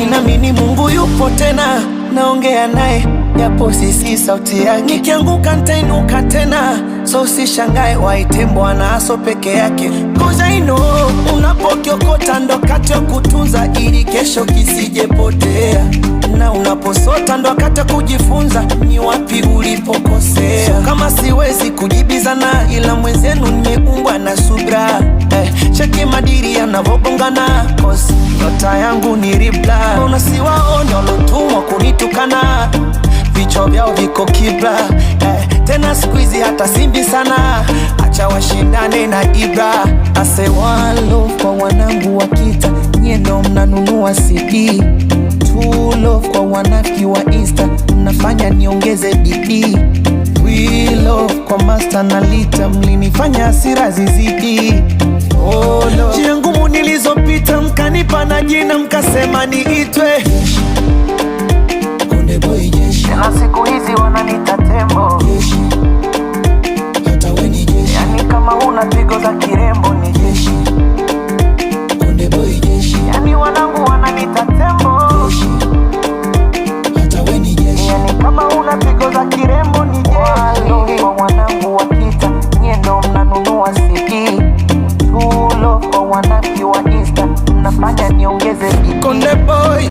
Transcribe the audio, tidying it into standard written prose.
Ninaamini Mungu yupo tena, naongea naye japo sisi sauti yake. Nikianguka nitainuka tena, so usishangae waite Bwana aso peke yake. Cause I know unapokiokota ndo kati ya kutunza ili kesho kisijepotea, na unaposota ndo wakati kujifunza ni wapi ulipokosea. So kama siwezi kujibizana, ila mwenzenu nimeumbwa na subra. Cheki madiri yanavobongana, cause nyota yangu ni ribla. Unasiwaona walotumwa kunitukana, vichwa vyao viko kibla. Tena squeezy hata simbi sana, acha washindane na Ibra. Ase one love kwa wanangu wa kita, nye ndo mnanunua CD. True love kwa wanafiki wa Insta, mnafanya niongeze bidii. We love kwa master na lita, mlinifanya hasira zizidi. Oh love, njia ngumu nilizopita mkanipa na jina mkasema niitwe Konde Boy Jeshi. Na siku hizi wananita tembo Jeshi, hata we ni jeshi. Yani kama una pigo za